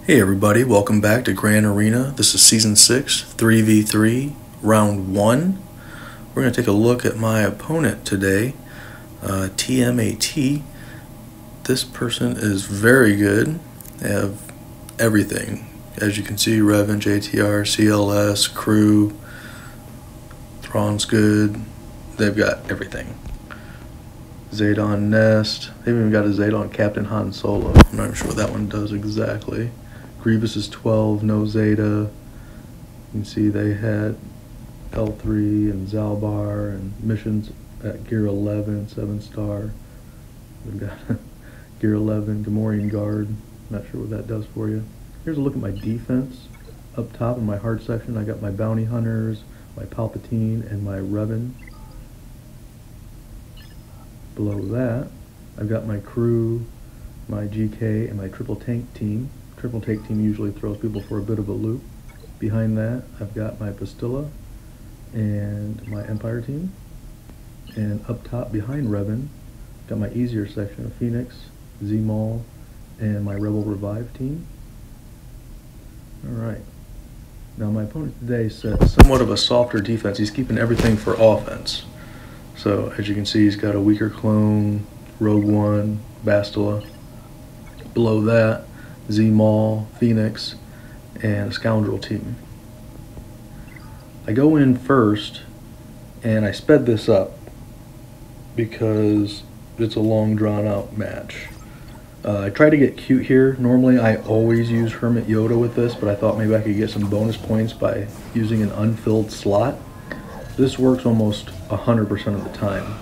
Hey everybody, welcome back to Grand Arena. This is Season 6, 3v3, Round 1. We're going to take a look at my opponent today, TMAT. This person is very good. They have everything. As you can see, Revan, JTR, CLS, Crew, Thrawn's good. They've got everything. Zayton Nest. They've even got a Zayton Captain Han Solo. I'm not sure what that one does exactly. Grievous is 12, no Zeta. You can see they had L3 and Zalbar and missions at Gear 11, 7-star. We've got Gear 11, Gamorrean Guard. Not sure what that does for you. Here's a look at my defense. Up top in my hard section, I got my Bounty Hunters, my Palpatine, and my Revan. Below that, I've got my Crew, my GK, and my Triple Tank team. Triple Tank team usually throws people for a bit of a loop. Behind that, I've got my Pastilla and my Empire team. And up top behind Revan, got my easier section of Phoenix, Z-Maul, and my Rebel Revive team. Alright. Now my opponent today set somewhat of a softer defense. He's keeping everything for offense. So as you can see, he's got a weaker clone, Rogue One, Bastila. Below that, Z-Maul, Phoenix, and a Scoundrel team. I go in first, and I sped this up because it's a long drawn-out match. I try to get cute here. Normally I always use Hermit Yoda with this, but I thought maybe I could get some bonus points by using an unfilled slot. This works almost 100% of the time,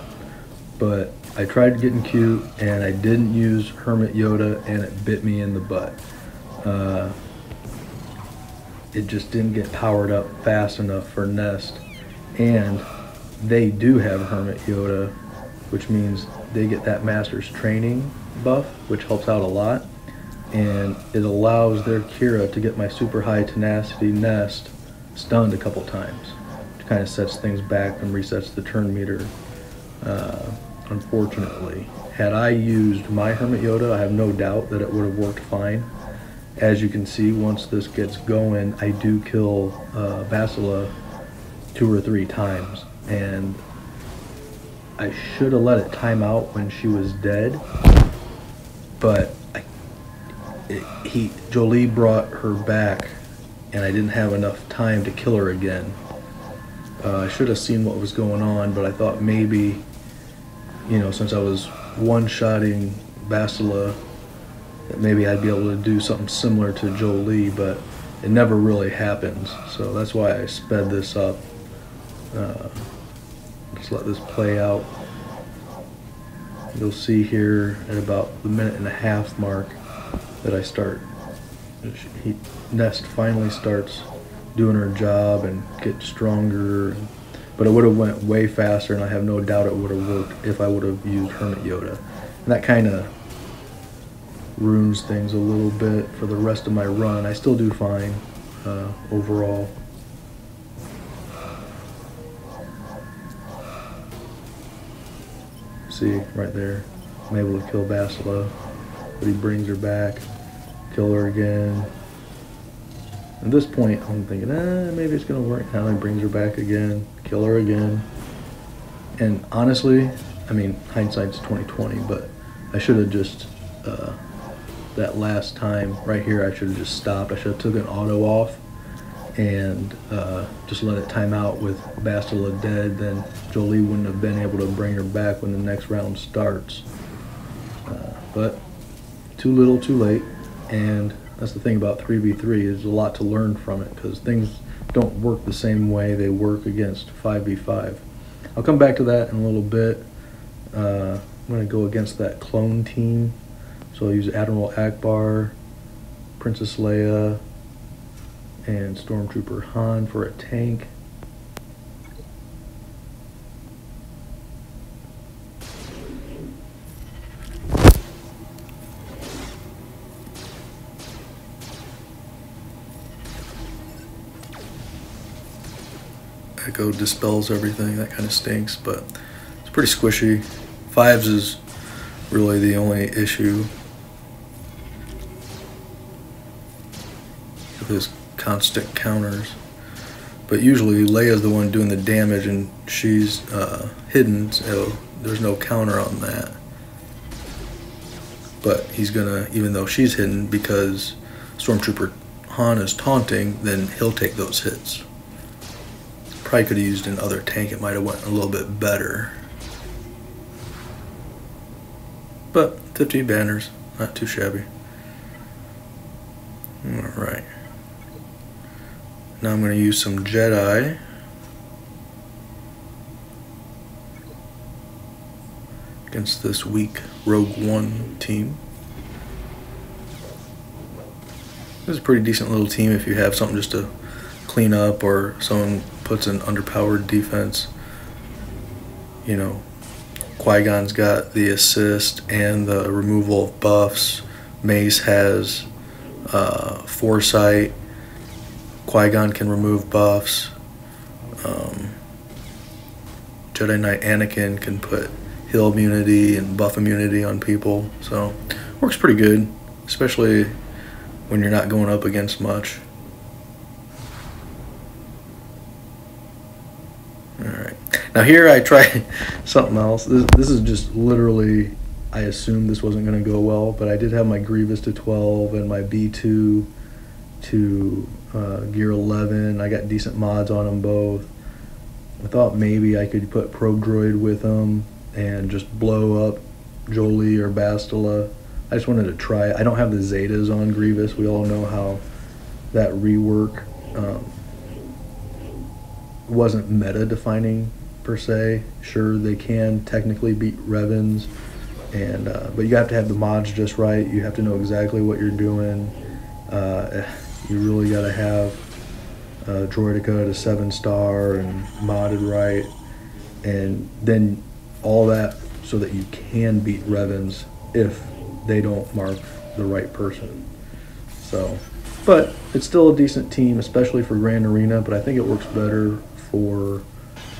but I tried getting cute and I didn't use Hermit Yoda and it bit me in the butt. It just didn't get powered up fast enough for Nest, and they do have Hermit Yoda, which means they get that Master's Training buff, which helps out a lot, and it allows their Kira to get my super high tenacity Nest stunned a couple times. It kind of sets things back and resets the turn meter. Unfortunately, had I used my Hermit Yoda, I have no doubt that it would have worked fine. As you can see, once this gets going, I do kill Bastila 2 or 3 times, and I should have let it time out when she was dead, but Jolee brought her back, and I didn't have enough time to kill her again. I should have seen what was going on, but I thought maybe, you know, since I was one-shotting Bastila, that maybe I'd be able to do something similar to Jolee, but it never really happens. So that's why I sped this up. Just let this play out. You'll see here at about the 1.5 minute mark that I start. Nest finally starts doing her job and get stronger, but it would have went way faster, and I have no doubt it would have worked if I would have used Hermit Yoda. And that kind of ruins things a little bit for the rest of my run. I still do fine overall. See right there, I'm able to kill Bastila, but he brings her back, kill her again. At this point, I'm thinking, maybe it's going to work. Now he brings her back again, kill her again. And honestly, I mean, hindsight's 20/20, but I should have just, that last time right here, I should have just stopped. I should have took an auto off and just let it time out with Bastila dead. Then Jolee wouldn't have been able to bring her back when the next round starts. But too little, too late, and that's the thing about 3v3, is a lot to learn from it, because things don't work the same way they work against 5v5. I'll come back to that in a little bit. I'm going to go against that clone team, so I'll use Admiral Akbar, Princess Leia, and Stormtrooper Han for a tank. Echo dispels everything. That kind of stinks, but it's pretty squishy. 5s is really the only issue. his constant counters. But usually Leia's the one doing the damage, and she's hidden, so there's no counter on that. But he's gonna, even though she's hidden, because Stormtrooper Han is taunting, then he'll take those hits. Probably could have used another tank, it might have went a little bit better. But 15 banners, not too shabby. Alright. Now I'm going to use some Jedi. Against this weak Rogue One team. This is a pretty decent little team if you have something just to clean up, or someone puts an underpowered defense. You know, Qui-Gon's got the assist and the removal of buffs. Mace has foresight. Qui-Gon can remove buffs. Jedi Knight Anakin can put heal immunity and buff immunity on people, so works pretty good, especially when you're not going up against much. Alright, now here I try something else. This is just literally, I assumed this wasn't going to go well, but I did have my Grievous to 12 and my B2 to Gear 11. I got decent mods on them both. I thought maybe I could put Probe Droid with them and just blow up Jolee or Bastila. I just wanted to try it. I don't have the Zetas on Grievous. We all know how that rework wasn't meta defining per se. Sure, they can technically beat Revans, and but you have to have the mods just right. You have to know exactly what you're doing. You really got to have Droideka to 7-star and modded right, and then all that so that you can beat Revans if they don't mark the right person. So, but it's still a decent team, especially for Grand Arena, but I think it works better for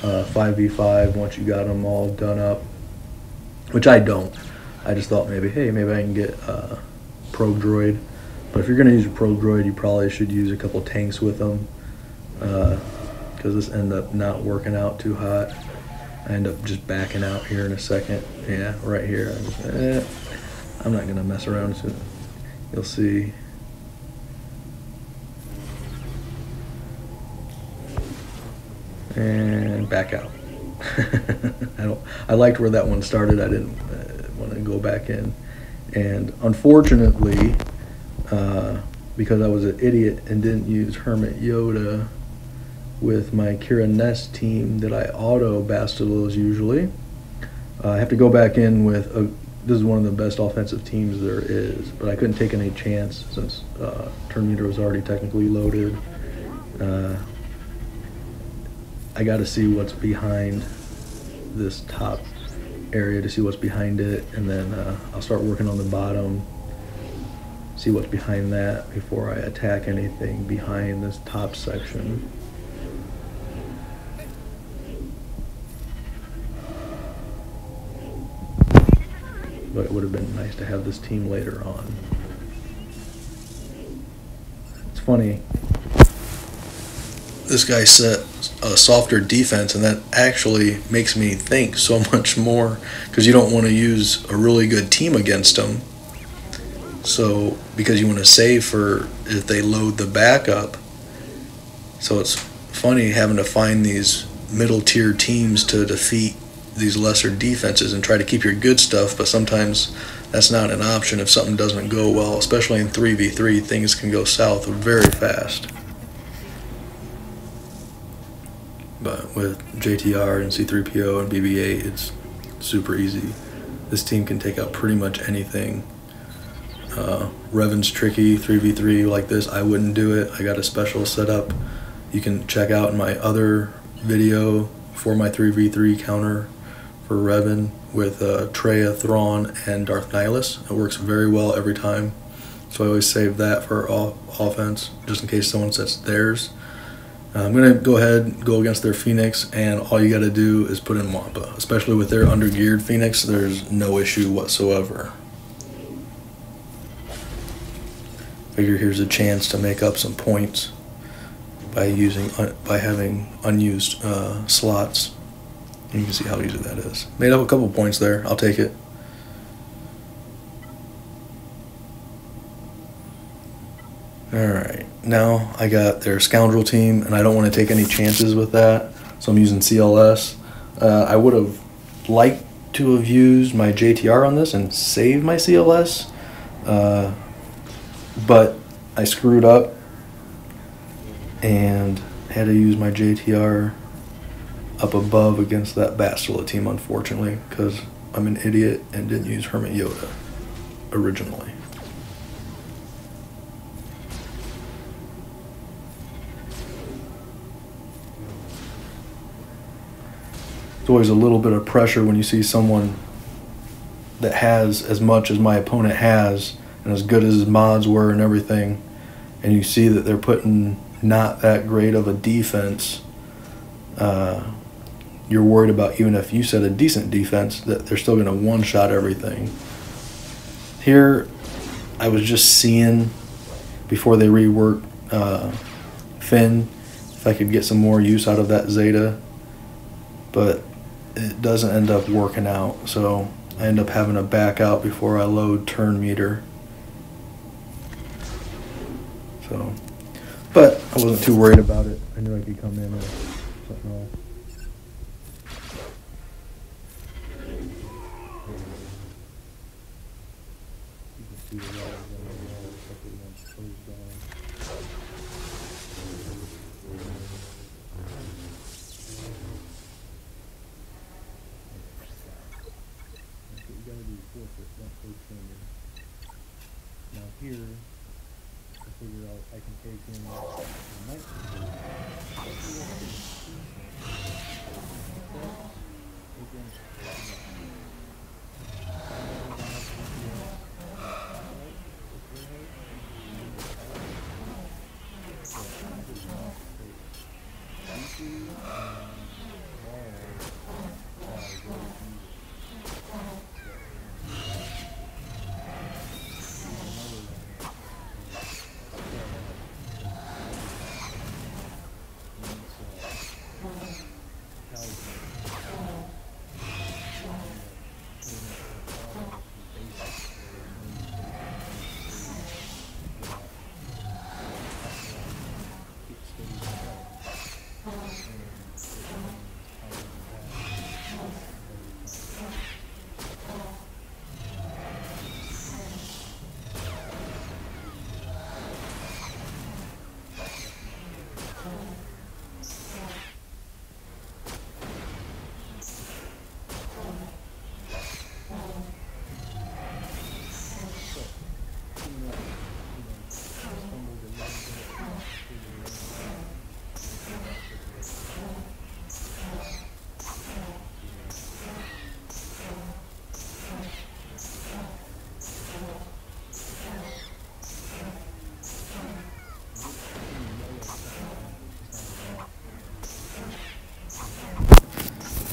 5v5 once you got them all done up, which I don't. I just thought maybe, hey, maybe I can get Probe Droid. But if you're going to use a Probe Droid, you probably should use a couple tanks with them, because this ended up not working out too hot. I end up just backing out here in a second. Yeah, right here. I'm not going to mess around soon. You'll see. And back out. I liked where that one started. I didn't want to go back in. And unfortunately, because I was an idiot and didn't use Hermit Yoda with my Kira Nest team that I auto Bastilos usually, I have to go back in with this is one of the best offensive teams there is, but I couldn't take any chance since turn meter was already technically loaded. I got to see what's behind this top area to see what's behind it, and then I'll start working on the bottom, see what's behind that before I attack anything behind this top section. But it would have been nice to have this team later on. It's funny, this guy set a softer defense, and that actually makes me think so much more, because you don't want to use a really good team against them. So, because you want to save for if they load the backup. So it's funny having to find these middle tier teams to defeat these lesser defenses and try to keep your good stuff, but sometimes that's not an option if something doesn't go well, especially in 3v3. Things can go south very fast. But with JTR and C-3PO and BB-8, it's super easy. This team can take out pretty much anything. Revan's tricky, 3v3 like this, I wouldn't do it. I got a special setup. You can check out my other video for my 3v3 counter for Revan with Traya, Thrawn, and Darth Nihilus. It works very well every time. So I always save that for offense, just in case someone sets theirs. I'm going to go ahead and go against their Phoenix, and all you got to do is put in Wampa. Especially with their under-geared Phoenix, there's no issue whatsoever. Figure here's a chance to make up some points by having unused slots. And you can see how easy that is. Made up a couple points there. I'll take it. Alright, now I got their Scoundrel team, and I don't want to take any chances with that, so I'm using CLS. I would have liked to have used my JTR on this and saved my CLS, but I screwed up and had to use my JTR up above against that Bastila team, unfortunately, because I'm an idiot and didn't use Hermit Yoda originally. It's always a little bit of pressure when you see someone that has as much as my opponent has and as good as his mods were and everything, and you see that they're putting not that great of a defense. You're worried about, even if you set a decent defense, that they're still going to one-shot everything. Here, I was just seeing, before they reworked Finn, if I could get some more use out of that Zeta, but it doesn't end up working out, so I end up having to back out before I load turn meter. So, but I wasn't too worried about it. I knew I could come in with something else. You can see the levels on the wall, except it went closed down. That's what you gotta do, forfeit, don't play finger. Now here, I figure out I can take in the night.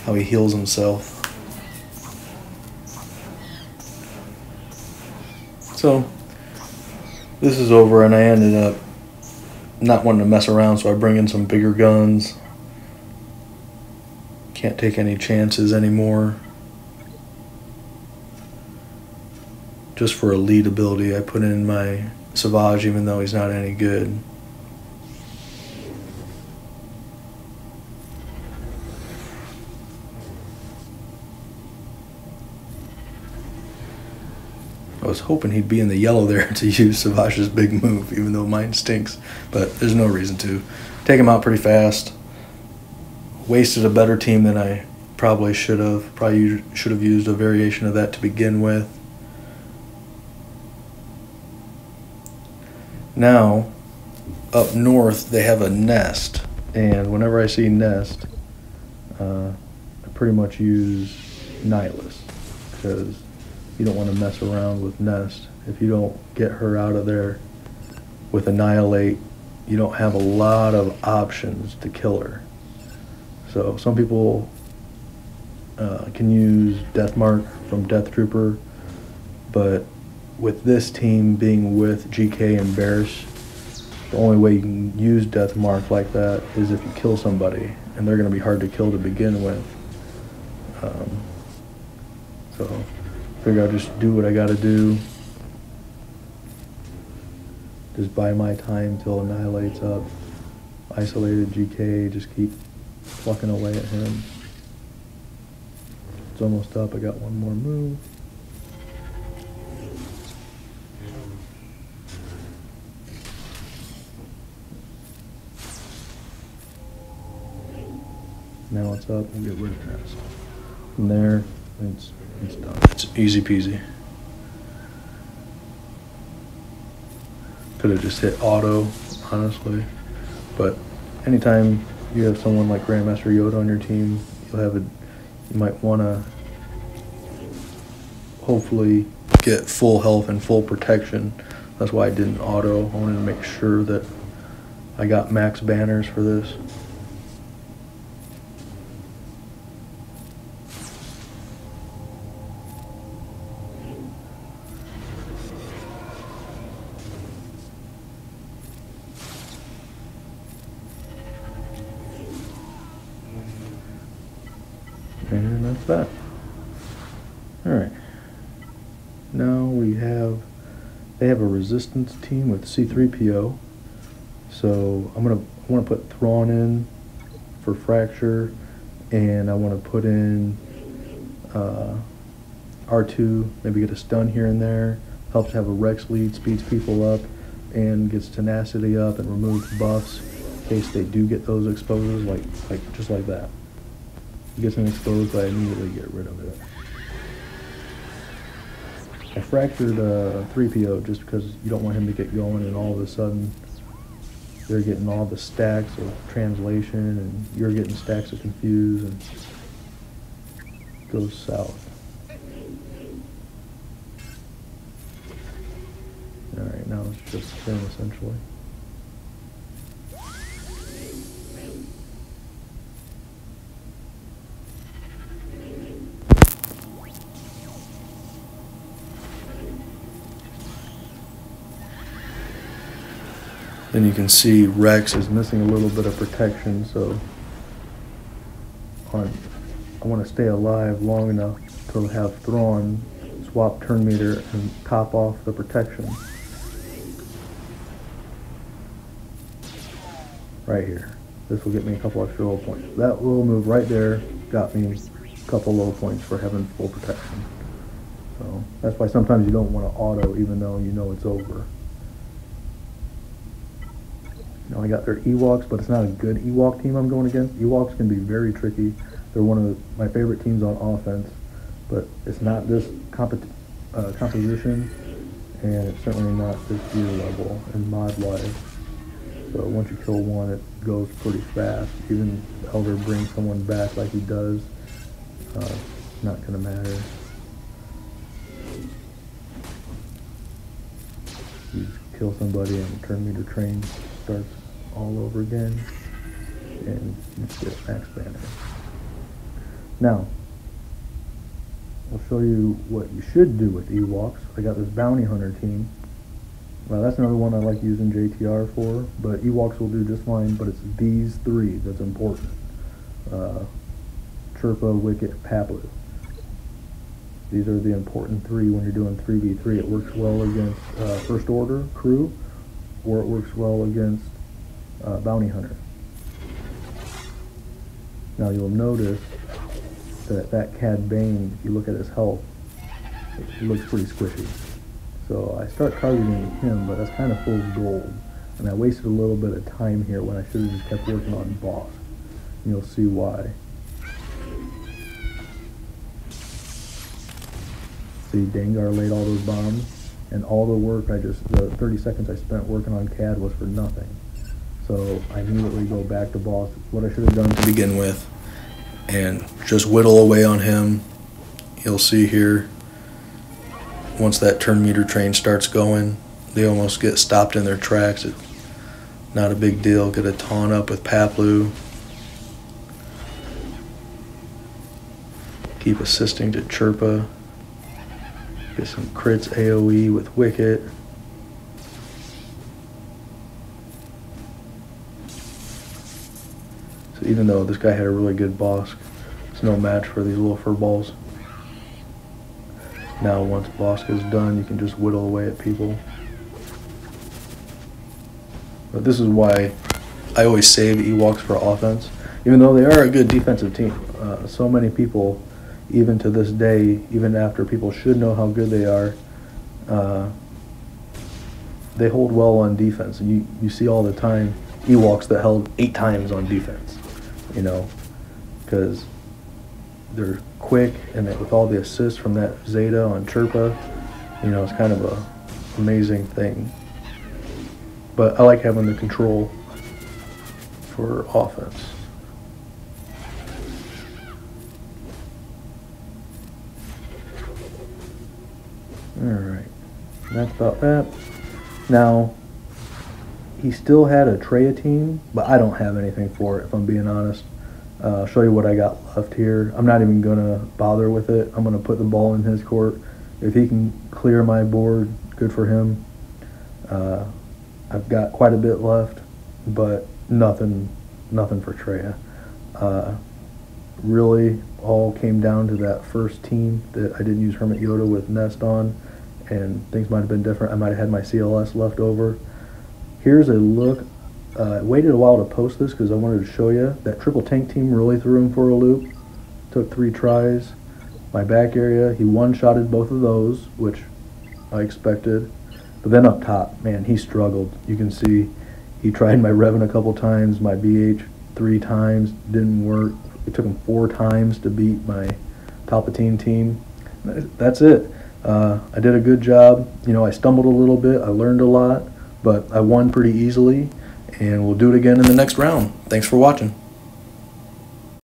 How he heals himself. So this is over, and I ended up not wanting to mess around, so I bring in some bigger guns. Can't take any chances anymore. Just for a lead ability, I put in my Savage, even though he's not any good. I was hoping he'd be in the yellow there to use Savage's big move, even though mine stinks, but there's no reason to. Take him out pretty fast. Wasted a better team than I probably should have. Probably should have used a variation of that to begin with. Now, up north, they have a nest, and whenever I see nest, I pretty much use Nihilus, because you don't want to mess around with nest. If you don't get her out of there with Annihilate, you don't have a lot of options to kill her. So some people can use Death Mark from Death Trooper, but with this team being with GK and Bearish, the only way you can use Death Mark like that is if you kill somebody, and they're going to be hard to kill to begin with. So I figure I'll just do what I got to do. Just buy my time till Annihilate's up. Isolated GK, just keep plucking away at him. It's almost up. I got one more move. Now it's up. We'll get rid of that. From there, it's done. It's easy peasy. Could have just hit auto, honestly. But anytime you have someone like Grandmaster Yoda on your team, you might want to hopefully get full health and full protection. That's why I didn't auto. I wanted to make sure that I got max banners for this. And that's that. Alright. Now they have a resistance team with C3PO. So I want to put Thrawn in for Fracture, and I want to put in R2, maybe get a stun here and there. Helps have a Rex lead, speeds people up, and gets tenacity up and removes buffs in case they do get those exposes, just like that. It gets them exposed, but I immediately get rid of it. I fractured 3PO just because you don't want him to get going and all of a sudden they're getting all the stacks of translation and you're getting stacks of confuse and it goes south. Alright, now it's just spin essentially. Then you can see Rex is missing a little bit of protection, so I want to stay alive long enough to have Thrawn swap turn meter and top off the protection. Right here. This will get me a couple extra low points. That little move right there got me a couple low points for having full protection. So that's why sometimes you don't want to auto even though you know it's over. Now I got their Ewoks, but it's not a good Ewok team I'm going against. Ewoks can be very tricky. They're one of my favorite teams on offense, but it's not this composition, and it's certainly not this gear level and mod-wise. So once you kill one, it goes pretty fast. Even if Elder brings someone back like he does, not going to matter. You kill somebody and turn meter train starts all over again, and you get max banner. Now, I'll show you what you should do with Ewoks. I got this bounty hunter team. Well, that's another one I like using JTR for, but Ewoks will do just fine, but it's these three that's important. Chirpa, Wicket, Paploo. These are the important three when you're doing 3v3. It works well against First Order crew, or it works well against bounty hunters. Now you'll notice that Cad Bane, if you look at his health, it looks pretty squishy. So I start targeting him, but that's kind of fool's gold. And I wasted a little bit of time here when I should have just kept working on boss. And you'll see why. See, Dengar laid all those bombs, and all the work the 30 seconds I spent working on Cad was for nothing. So I immediately go back to boss, what I should have done to begin with, and just whittle away on him. You'll see here, once that turn meter train starts going, they almost get stopped in their tracks. It's not a big deal. Get a taunt up with Paploo. Keep assisting to Chirpa. Get some crits AoE with Wicket. So even though this guy had a really good Bosk, it's no match for these little furballs. Now once Bosk is done, you can just whittle away at people. But this is why I always save Ewoks for offense, even though they are a good defensive team. So many people, even to this day, even after people should know how good they are, they hold well on defense. And you see all the time Ewoks that held 8 times on defense, you know, because they're quick, and with all the assists from that Zeta on Chirpa, you know, it's kind of a amazing thing. But I like having the control for offense. Alright, that's about that. Now, he still had a Traya team, but I don't have anything for it, if I'm being honest. I'll show you what I got left here. I'm not even going to bother with it. I'm going to put the ball in his court. If he can clear my board, good for him. I've got quite a bit left, but nothing for Traya. Really all came down to that first team that I didn't use Hermit Yoda with Nest on, and things might have been different. I might have had my CLS left over. Here's a look. I waited a while to post this because I wanted to show you that triple tank team really threw him for a loop. Took 3 tries. My back area, he one-shotted both of those, which I expected. But then up top, man, he struggled. You can see he tried my Revan a couple times, my BH 3 times, didn't work. It took him 4 times to beat my Palpatine team. That's it. I did a good job. You know, I stumbled a little bit. I learned a lot, but I won pretty easily, and we'll do it again in the next round. Thanks for watching.